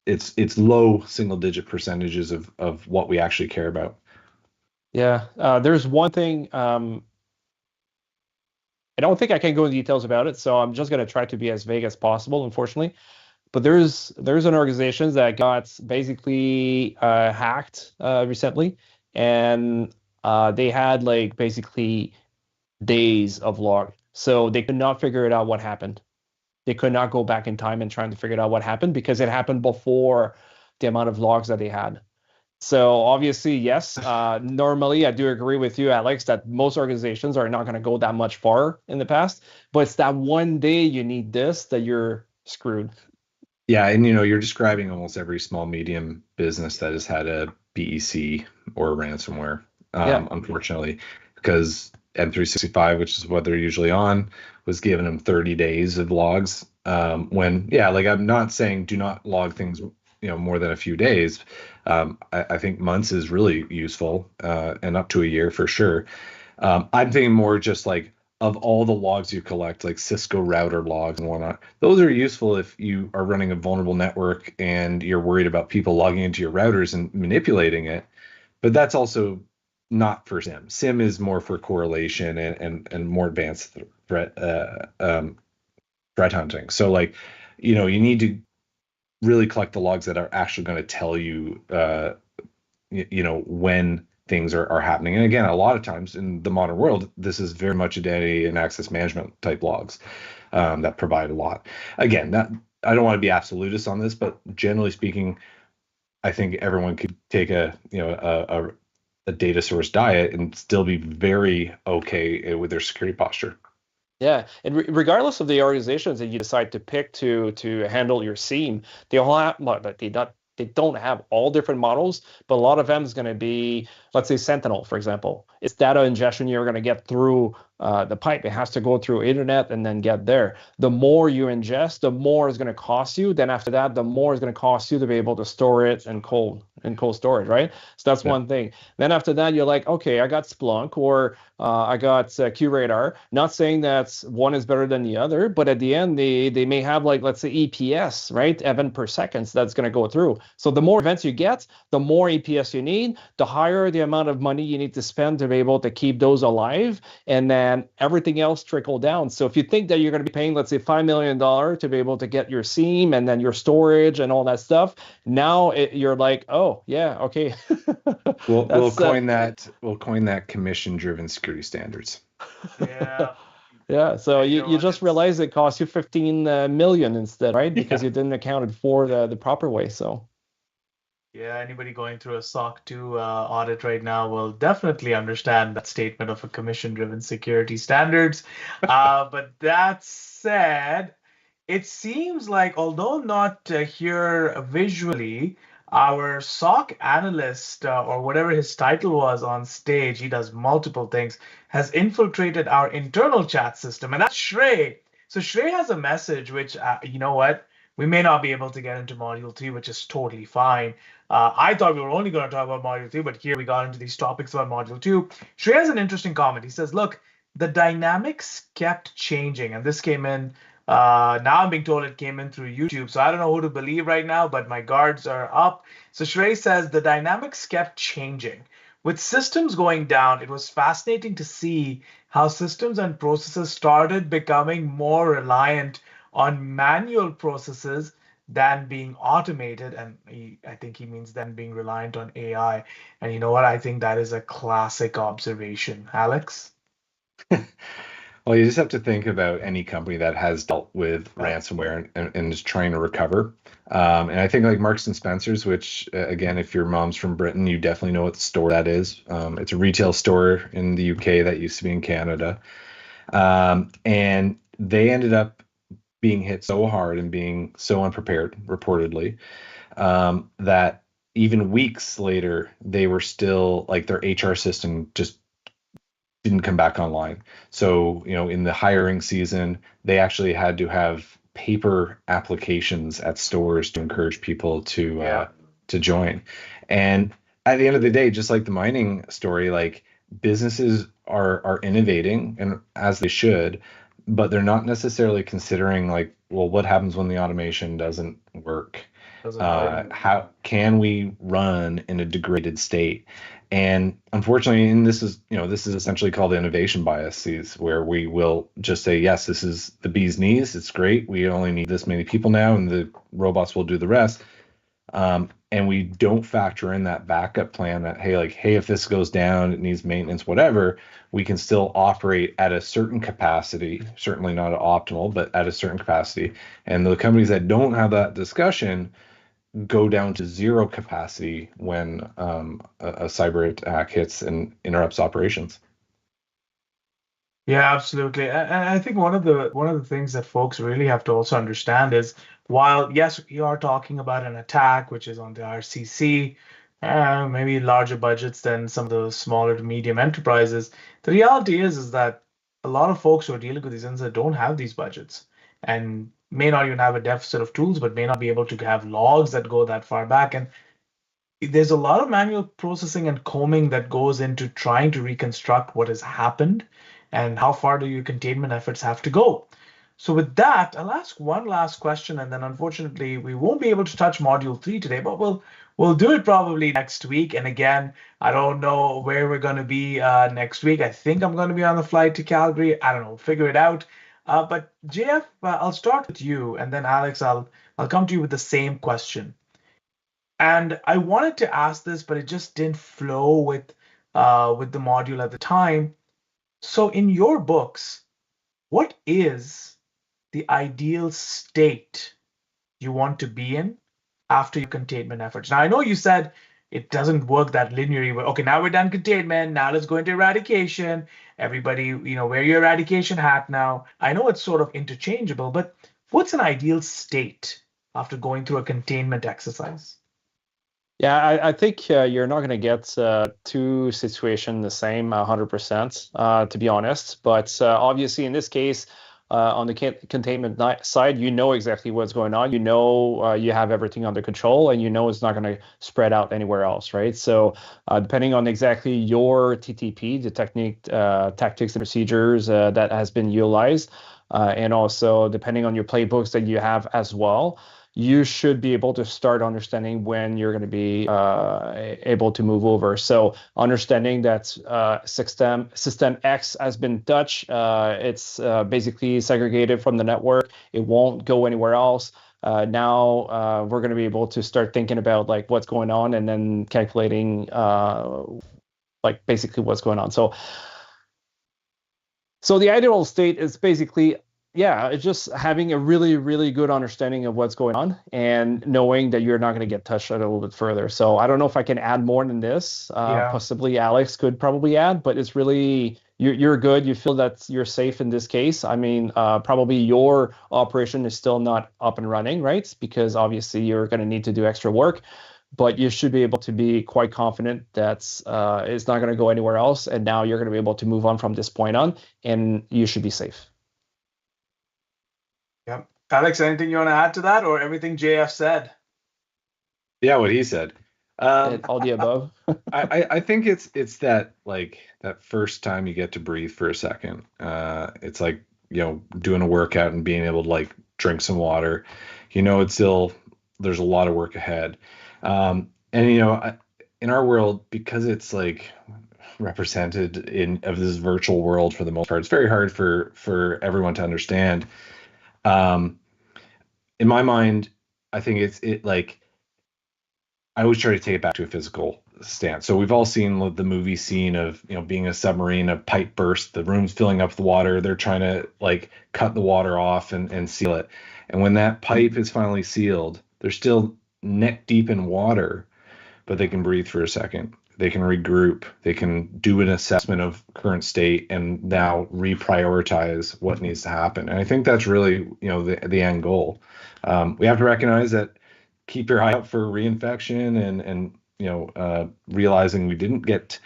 it's low single-digit percentages of what we actually care about. Yeah, there's one thing. I don't think I can go into details about it, so I'm just going to try to be as vague as possible, unfortunately. But there's an organization that got basically hacked recently, and they had like basically days of log, so they could not figure it out what happened. They could not go back in time and trying to figure out what happened because it happened before the amount of logs that they had. So obviously, yes, normally I do agree with you, Alex, that most organizations are not going to go that much far in the past, but it's that one day you need this that you're screwed. Yeah, and you're describing almost every small medium business that has had a BEC or ransomware, Yeah. unfortunately, because M365, which is what they're usually on, was giving them 30 days of logs. Like I'm not saying do not log things, more than a few days. I think months is really useful, and up to a year for sure. I'm thinking more just like of all the logs you collect, like Cisco router logs and whatnot. Those are useful if you are running a vulnerable network and you're worried about people logging into your routers and manipulating it. But that's also not for SIM. SIM is more for correlation and more advanced threat threat hunting. So like, you need to really collect the logs that are actually going to tell you, when things are happening. And again, a lot of times in the modern world, this is very much identity and access management type logs that provide a lot. Again, I don't want to be absolutist on this, but generally speaking, I think everyone could take a data source diet and still be very okay with their security posture. Yeah, and regardless of the organizations that you decide to pick to handle your SIEM, they all have, well, they don't have all different models, but a lot of them is going to be, let's say, Sentinel, for example. It's data ingestion you're going to get through the pipe. It has to go through internet and then get there. The more you ingest, the more it's going to cost you. Then after that, the more it's going to cost you to be able to store it in cold storage, right? So that's one thing. Then after that, you're like, okay, I got Splunk or I got QRadar. Not saying that one is better than the other, but at the end, they may have like, let's say EPS, right? Event per second that's going to go through. So the more events you get, the more EPS you need, the higher the amount of money you need to spend to be able to keep those alive, and then everything else trickle down. So if you think that you're going to be paying, let's say, $5 million to be able to get your SIEM and then your storage and all that stuff, now you're like, oh yeah, okay. We'll coin that commission-driven security standards. Yeah. Yeah, so you just realize it costs you 15 million instead, right? Because you didn't account it for the proper way. So Yeah, anybody going through a SOC 2 audit right now will definitely understand that statement of a commission-driven security standards. But that said, it seems like, although not here visually, our SOC analyst, or whatever his title was on stage, he does multiple things, has infiltrated our internal chat system, and that's Shrey. So Shrey has a message which, you know what, we may not be able to get into Module 3, which is totally fine. I thought we were only going to talk about Module 3, but here we got into these topics about Module 2. Shrey has an interesting comment. He says, look, the dynamics kept changing, and this came in. Now I'm being told it came in through YouTube, so I don't know who to believe right now, but my guards are up. So Shrey says the dynamics kept changing. With systems going down, it was fascinating to see how systems and processes started becoming more reliant on manual processes than being automated. And I think he means than being reliant on AI. And you know what? I think that is a classic observation. Alex? Well, you just have to think about any company that has dealt with ransomware and is trying to recover. And I think like Marks and Spencer's, which again, if your mom's from Britain, you definitely know what store that is. It's a retail store in the UK that used to be in Canada. And they ended up being hit so hard and being so unprepared, reportedly, that even weeks later, they were still like their HR system just didn't come back online. So, in the hiring season, they actually had to have paper applications at stores to encourage people to join. And at the end of the day, just like the mining story, like businesses are innovating, and as they should, but they're not necessarily considering like, well, what happens when the automation doesn't work? How can we run in a degraded state? And unfortunately, and this is essentially called innovation biases, where we will just say, yes, this is the bee's knees. It's great. We only need this many people now, and the robots will do the rest. And we don't factor in that backup plan that, hey, if this goes down, it needs maintenance, whatever, we can still operate at a certain capacity, certainly not optimal, but at a certain capacity. And the companies that don't have that discussion go down to zero capacity when a cyber attack hits and interrupts operations. Yeah, absolutely. And I think one of the things that folks really have to also understand is, while yes, we are talking about an attack which is on the RCC, maybe larger budgets than some of the smaller to medium enterprises, the reality is that a lot of folks who are dealing with these incidents don't have these budgets and may not even have a deficit of tools, but may not be able to have logs that go that far back. And there's a lot of manual processing and combing that goes into trying to reconstruct what has happened and how far do your containment efforts have to go. So with that, I'll ask one last question, and then unfortunately we won't be able to touch module 3 today, but we'll do it probably next week. And again, I don't know where we're going to be next week. I think I'm going to be on the flight to Calgary. I don't know, figure it out. But JF, I'll start with you, and then Alex, I'll come to you with the same question. And I wanted to ask this, but it just didn't flow with the module at the time. So in your books, what is the ideal state you want to be in after your containment efforts? Now, I know you said it doesn't work that linearly. Okay, now we're done containment. Now let's go into eradication. Everybody, wear your eradication hat now. I know it's sort of interchangeable, but what's an ideal state after going through a containment exercise? Yeah, I think you're not going to get two situations the same 100%, to be honest. But obviously, in this case, on the containment side, you know exactly what's going on. You know you have everything under control, and you know it's not going to spread out anywhere else, right? So depending on exactly your TTP, the technique, tactics and procedures that has been utilized, and also depending on your playbooks that you have as well, you should be able to start understanding when you're going to be able to move over. So understanding that system X has been touched, it's basically segregated from the network. It won't go anywhere else. Now we're going to be able to start thinking about like what's going on and then calculating like basically what's going on. So the ideal state is basically, it's just having a really, really good understanding of what's going on and knowing that you're not going to get touched a little bit further. So I don't know if I can add more than this. Possibly Alex could probably add, but it's really, you're good. You feel that you're safe in this case. I mean, probably your operation is still not up and running, right? Because obviously you're going to need to do extra work, but you should be able to be quite confident that it's not going to go anywhere else. And now you're going to be able to move on from this point on, and you should be safe. Yeah. Alex, anything you want to add to that, or everything JF said? Yeah, what he said. All the above. I think it's that like that first time you get to breathe for a second. It's like, doing a workout and being able to like drink some water. It's still, there's a lot of work ahead. And in our world, because it's like represented of this virtual world for the most part, it's very hard for everyone to understand. In my mind, I think it's like I always try to take it back to a physical stance. So we've all seen the movie scene of being a submarine, a pipe burst, the room's filling up with water. They're trying to like cut the water off and seal it. And when that pipe is finally sealed, they're still neck deep in water, but they can breathe for a second. They can regroup. They can do an assessment of current state and now reprioritize what needs to happen. And I think that's really, the end goal. We have to recognize that keep your eye out for reinfection and realizing we didn't get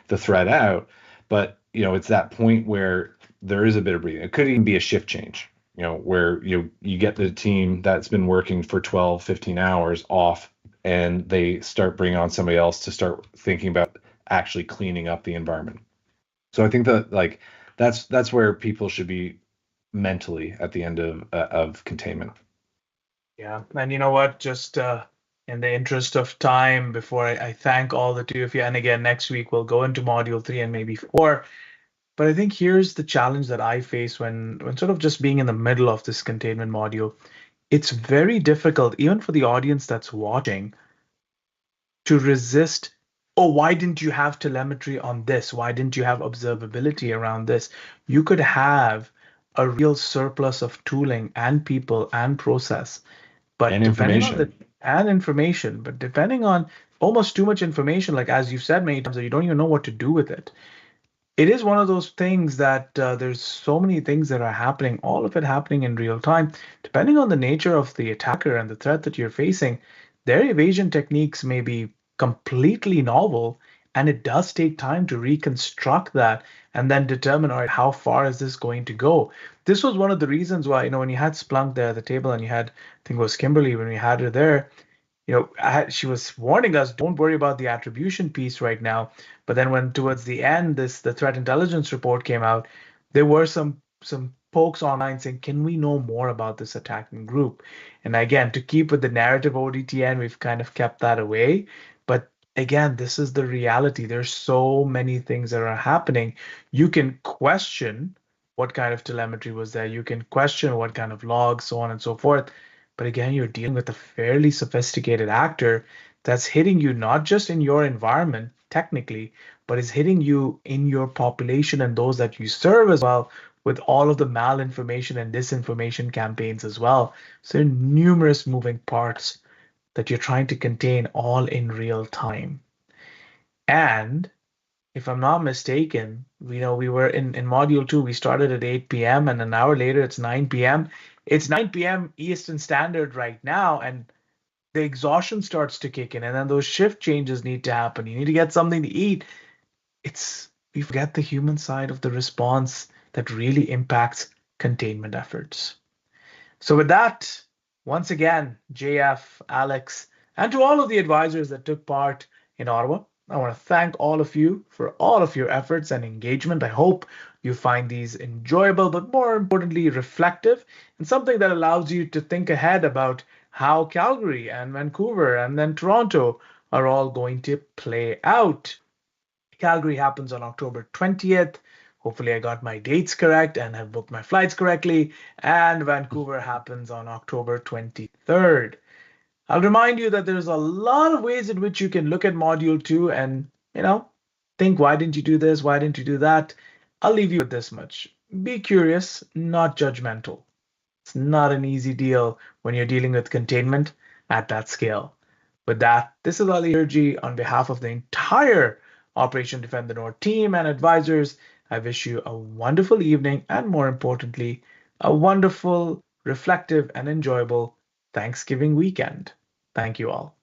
the threat out. But it's that point where there is a bit of breathing. It could even be a shift change, where you get the team that's been working for 12, 15 hours off, and they start bringing on somebody else to start thinking about actually cleaning up the environment. So I think that that's where people should be mentally at the end of containment. Yeah, and you know what? Just in the interest of time, before I thank all the two of you, and again, next week we'll go into module 3 and maybe 4. But I think here's the challenge that I face when sort of just being in the middle of this containment module. It's very difficult, even for the audience that's watching, to resist. Oh, why didn't you have telemetry on this? Why didn't you have observability around this? You could have a real surplus of tooling and people and process, but And depending on information. information, but depending on almost too much information, like as you've said many times, that you don't even know what to do with it. It is one of those things that there's so many things that are happening, all of it happening in real time. Depending on the nature of the attacker and the threat that you're facing, their evasion techniques may be completely novel, and it does take time to reconstruct that and then determine, all right, how far is this going to go? This was one of the reasons why, when you had Splunk there at the table and you had, I think it was Kimberly when we had her there, she was warning us, don't worry about the attribution piece right now. But then when towards the end, the threat intelligence report came out, there were some folks online saying, can we know more about this attacking group? And again, to keep with the narrative ODTN, we've kind of kept that away. But again, this is the reality. There's so many things that are happening. You can question what kind of telemetry was there. You can question what kind of logs, so on and so forth. But again, you're dealing with a fairly sophisticated actor that's hitting you not just in your environment, technically, but is hitting you in your population and those that you serve as well, with all of the malinformation and disinformation campaigns as well. So there are numerous moving parts that you're trying to contain all in real time. And if I'm not mistaken, we were in module 2, we started at 8 p.m. and an hour later it's 9 p.m. It's 9 p.m. Eastern Standard right now, and the exhaustion starts to kick in, and then those shift changes need to happen. You need to get something to eat. We forget the human side of the response that really impacts containment efforts. So with that, once again, JF, Alex, and to all of the advisors that took part in Ottawa, I want to thank all of you for all of your efforts and engagement. I hope you find these enjoyable, but more importantly, reflective, and something that allows you to think ahead about how Calgary and Vancouver and then Toronto are all going to play out. Calgary happens on October 20th. Hopefully I got my dates correct and have booked my flights correctly. And Vancouver happens on October 23rd. I'll remind you that there's a lot of ways in which you can look at Module 2 and, think, why didn't you do this? Why didn't you do that? I'll leave you with this much. Be curious, not judgmental. It's not an easy deal when you're dealing with containment at that scale. With that, this is Ali Hirji on behalf of the entire Operation Defend the North team and advisors. I wish you a wonderful evening and, more importantly, a wonderful, reflective, and enjoyable Thanksgiving weekend. Thank you all.